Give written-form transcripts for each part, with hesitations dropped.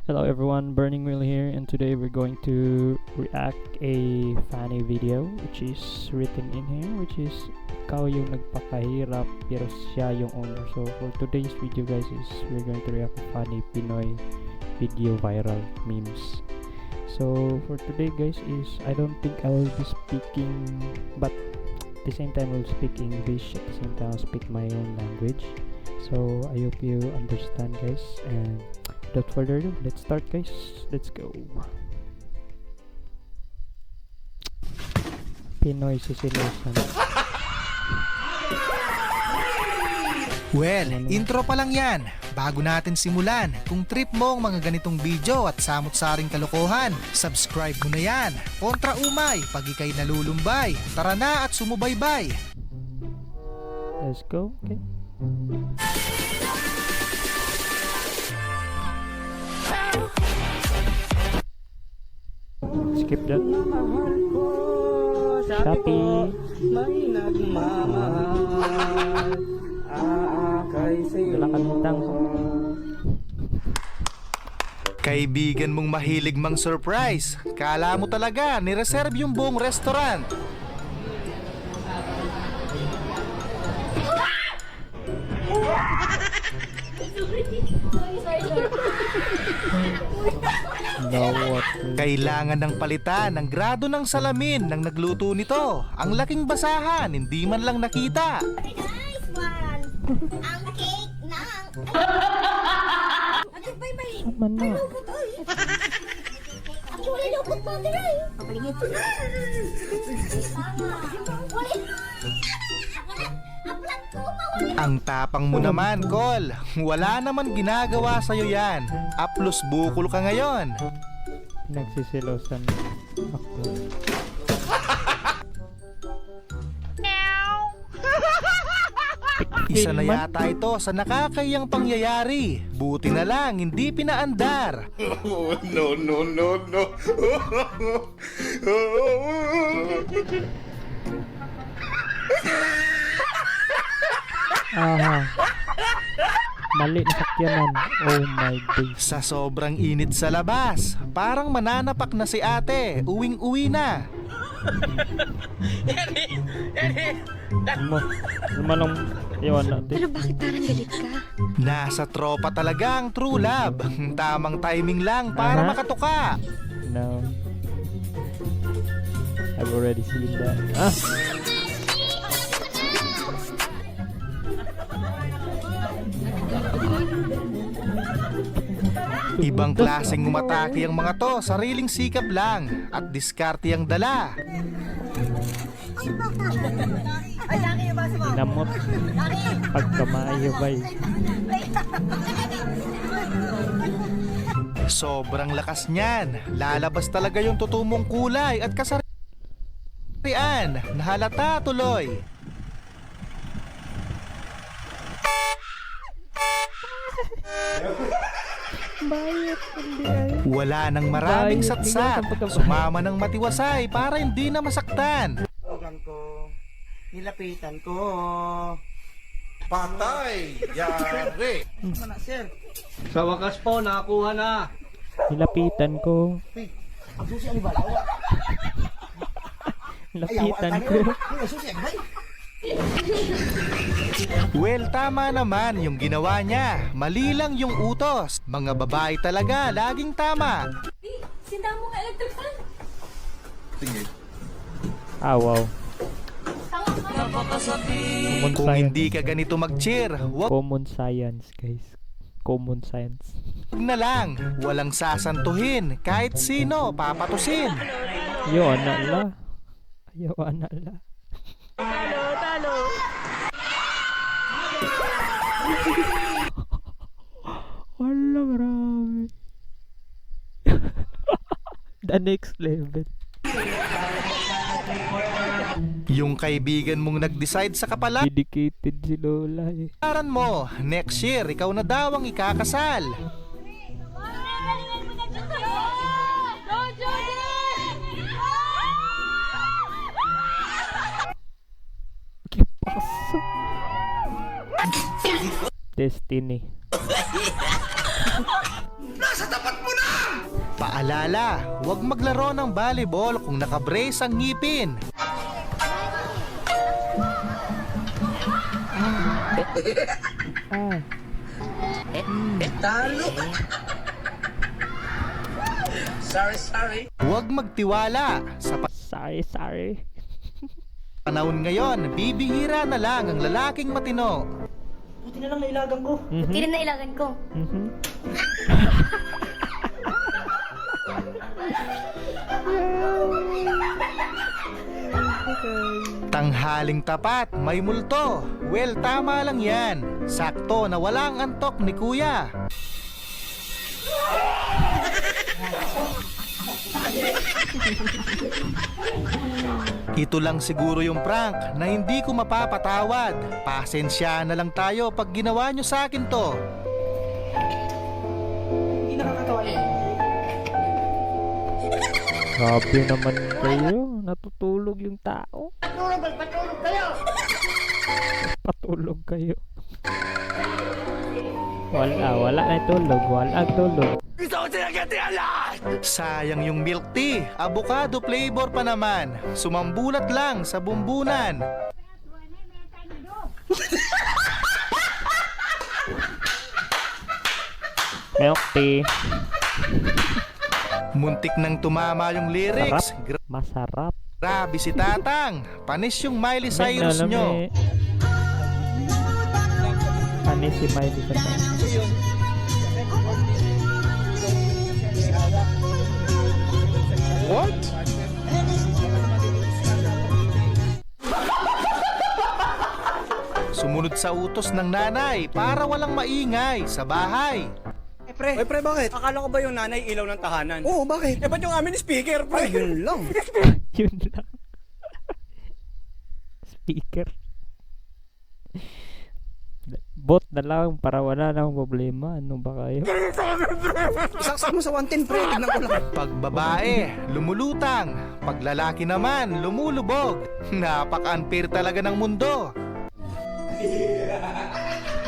Hello everyone, Burning Wheel here, and today we're going to react a funny video which is written in here, which is ikaw yung nagpakahirap pero siya yung owner. So for today's video guys is we're going to react a funny Pinoy video viral memes. So for today guys is I don't think I will be speaking, but at the same time I'll speak English, at the same time I'll speak my own language. So I hope you understand guys, and without further ado, let's start guys. Let's go. Pinoy Sisilosan. Well, intro pa lang yan. Bago natin simulan, kung trip mo ang mga ganitong video at samot-saring kalokohan, subscribe mo na yan. Kontra umay, pag ikay nalulumbay. Tara na at sumubaybay. Let's go. Okay. Skip that. Shopee. Wala kantang. Kaibigan mong mahilig mang surprise. Kala mo talaga ni-reserve yung buong restaurant. No what? Kailangan ng palitan ng grado ng salamin ng nagluto nito. Ang laking basahan, hindi man lang nakita. Nice one! Ang cake ng... Ate, may Sama na. lupot, oy! Ate, wala lupot pa, ate, ay! Kapalingit. Tama. Wala. Aplat ko, mawala. Ang tapang mo naman, Col. Wala naman ginagawa sa'yo yan. Aplos bukol ka ngayon. Nagsisilosan ako. Isa na yata ito sa nakakayang pangyayari. Buti na lang, hindi pinaandar. Oh, no, no, no, no. Aha. Mali na sakyanan. Oh my days. Sa sobrang init sa labas, parang mananapak na si ate. Uwing-uwi na. Naman ang iwan natin. Pero bakit parang galit ka? Nasa tropa talaga ang true love. Tamang timing lang para Aha. makatuka. No. I've already seen that. Ah! Ibang klaseng umatake ang mga to, sariling sikap lang at diskarte ang dala. Namot. Pagkamayo bay. Sobrang lakas niyan. Lalabas talaga yung tutumong kulay at kasarian. Nahalata tuloy. Bayot. Hindi ay. Wala nang maraming Bayot, satsat. bigyan ka Sumama ng matiwasay para hindi na masaktan. Tugan ko, nilapitan ko. Patay! Yari! Ano na, sir? Sa wakas po, nakakuha na. Nilapitan ko. Ang susi ang balaw. Nilapitan ko. Ang susi ang bay. Well, tama naman yung ginawa niya. Mali lang yung utos. Mga babae talaga, laging tama. Sinda mo nga electric fan. Ah, wow. Common Kung science. hindi ka ganito mag-cheer, wag Common science, guys. Common science. na lang. Walang sasantuhin. Kahit sino, papatusin. Yo, anak la. Yo, anak la. Wala, grabe. The next level. Yung kaibigan mong nag-decide sa kapalaran Dedicated si Lola eh. mo, next year, ikaw na daw ang ikakasal. Destiny. Nasa tapat mo na! Paalala, huwag maglaro ng volleyball kung nakabrace ang ngipin. Ah, Talo. Sorry. Huwag magtiwala. Sa sorry. panahon ngayon, bibihira na lang ang lalaking matino. Buti na lang nailagan ko. Hindi na ilagan ko. Tanghaling tapat, may multo. Well, tama lang yan. Sakto na walang antok ni kuya. Ito lang siguro yung prank na hindi ko mapapatawad. Pasensya na lang tayo pag ginawa nyo sa akin to. Hindi nakakatawa yun. Grabe naman kayo. Natutulog yung tao. Patulog kayo. Wala na tulog. Walang tulog. Sayang yung milk tea. Avocado flavor pa naman. Sumambulat lang sa bumbunan. Milk tea. Muntik nang tumama yung lyrics. Masarap. Grabe si Tatang. Panis yung Miley Cyrus nyo. Panis si Miley Cyrus. What? Sumunod sa utos ng nanay para walang maingay sa bahay. Pre, bakit? Akala ko ba yung nanay ilaw ng tahanan? Oo, bakit? Eh, ba't yung amin speaker, pre? Ay, yun lang. Yun lang. Speaker. Bot na lang para wala nang problema. Ano ba kayo? Saksak mo sa 110, pre. Tignan ko lang. Pag babae, lumulutang. Pag lalaki naman, lumulubog. Napaka-unfair talaga ng mundo.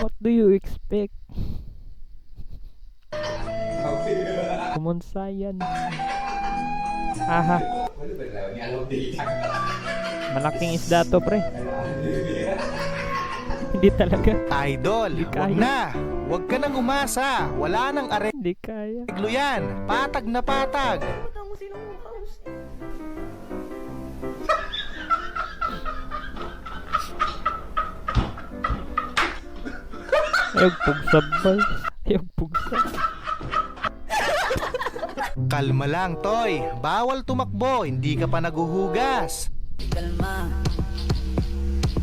What do you expect? Kumunsa yan. Aha. Malaking isda to, pre. Hindi talaga. Idol, wag na. Wag ka nang umasa. Wala nang Hindi kaya. areglo yan. Patag na patag. Ayaw pugsab ba? Ayaw pugsab. Kalma lang, Toy. Bawal tumakbo. Hindi ka pa naguhugas. Kalma,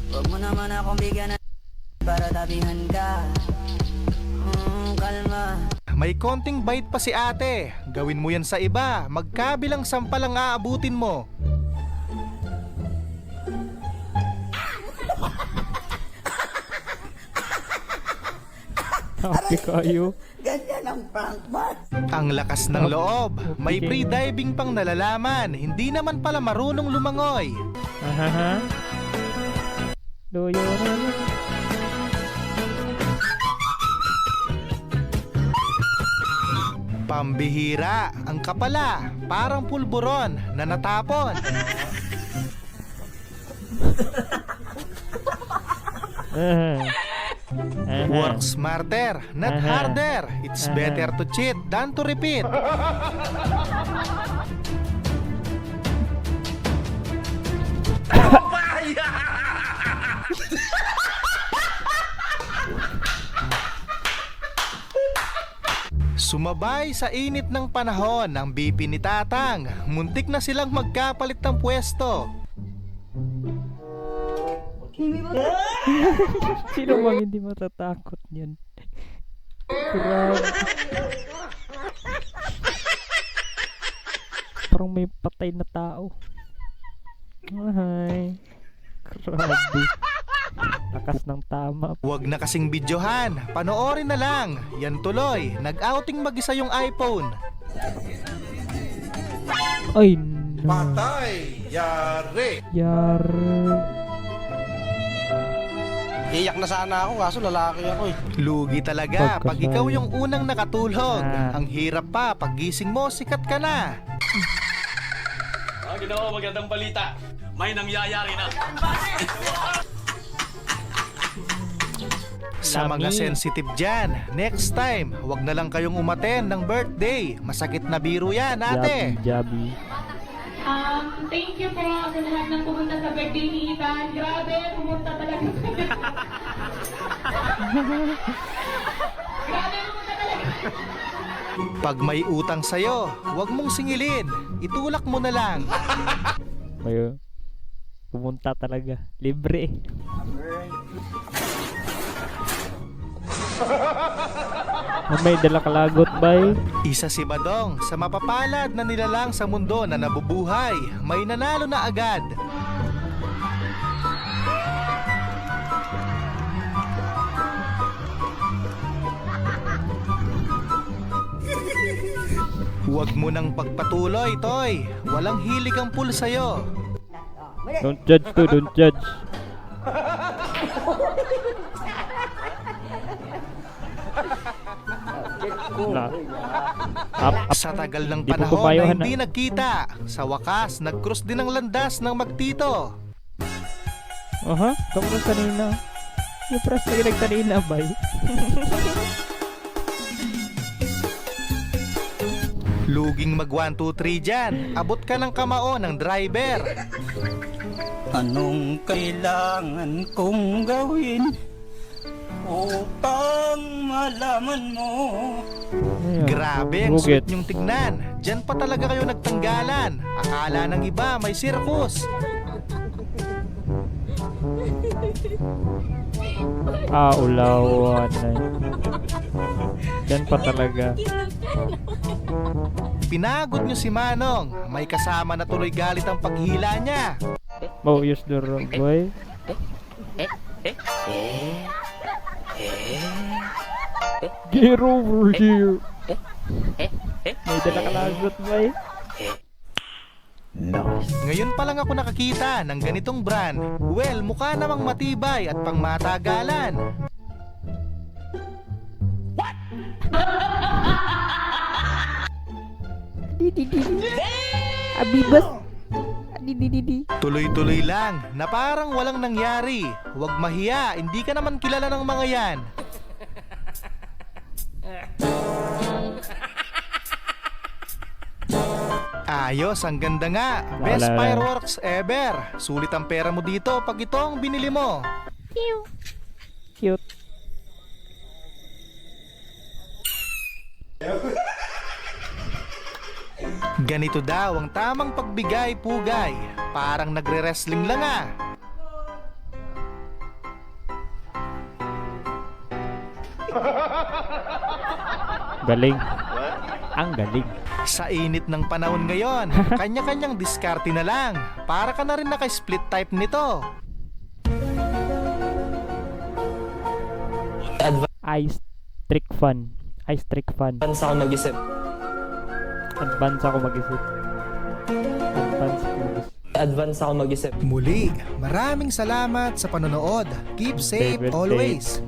huwag mo naman akong bigyan ng para tabihan ka. Kalma. May konting bite pa si ate. Gawin mo yan sa iba. Magkabilang sampal ang aabutin mo. Happy kayo. Ganyan ang prank man. Ang lakas ng loob. May pre-diving pang nalalaman. Hindi naman pala marunong lumangoy. Ahaha. Do you know? Pambihira. Ang kapala. Parang pulburon na natapon. Work smarter, not harder. It's better to cheat than to repeat. Sumabay sa init ng panahon ng BP ni Tatang. Muntik na silang magkapalit ng pwesto. Sino bang hindi matatakot niyan? Grabe. Parang may patay na tao. Ay. Grabe. Lakas ng tama. Huwag na kasing videohan. Panoorin na lang. Yan tuloy. Nag-outing mag-isa yung iPhone. Ay, no. Patay! Yari! Yar. Iyak na sana ako, kaso lalaki ako eh. Lugi talaga pag Pagkasal. ikaw yung unang nakatulog. Ah. Ang hirap pa pag gising mo, sikat ka na. Ginawa, magandang balita. May nangyayari na. Sa mga Lami. sensitive dyan, next time, wag na lang kayong umaten ng birthday. Masakit na biro yan, ate. Jabi. Thank you po sa lahat ng pumunta sa birthday ni Ethan. Grabe, pumunta talaga. Grabe, pumunta talaga. Pag may utang sa'yo, wag mong singilin. Itulak mo na lang. Mayo. Pumunta talaga. Libre. May dala kalagot bay. Isa si Badong sa mapapalad na nilalang sa mundo na nabubuhay. May nanalo na agad. Huwag mo nang pagpatuloy, Toy. Walang hilig ang pool sa'yo. Don't judge to, don't judge. Na. Up. Sa tagal ng Di po panahon pumayo, na Hana. hindi nagkita, sa wakas, nag-cross din ang landas ng magtito. Aha, kamusta kanina? Yung press na kanina bay. Luging mag 1, 2, 3 dyan. Abot ka ng kamao ng driver. Anong kailangan kong gawin upang malaman mo? Ayun. Grabe ang Bugit. suit niyong tignan. Diyan pa talaga kayo nagtanggalan. Akala ng iba may circus. Ulawan na. Yan pa talaga. Pinagod niyo si Manong. May kasama na tuloy galit ang paghila niya. Mau use the wrong boy. Get over here. May dala kalagot bay. Ngayon pa lang ako nakakita ng ganitong brand. Well, mukha namang matibay at pangmatagalan. Abibas. Di. Tuloy-tuloy lang na parang walang nangyari. Huwag mahiya, hindi ka naman kilala ng mga yan. Ayos, ang ganda nga. Best Wala. fireworks ever. Sulit ang pera mo dito pag ito ang binili mo. Cute. Ganito daw ang tamang pagbigay-pugay. Parang nagre-wrestling lang ah. Galing. Ang galing. Sa init ng panahon ngayon, kanya-kanyang diskarte na lang. Para ka na rin naka-split type nito. Ice trick fun. Ice trick fun. Advance ako mag-isip. Advance ako mag-isip. Advance ako mag-isip. Muli, maraming salamat sa panonood. Keep safe Favorite always.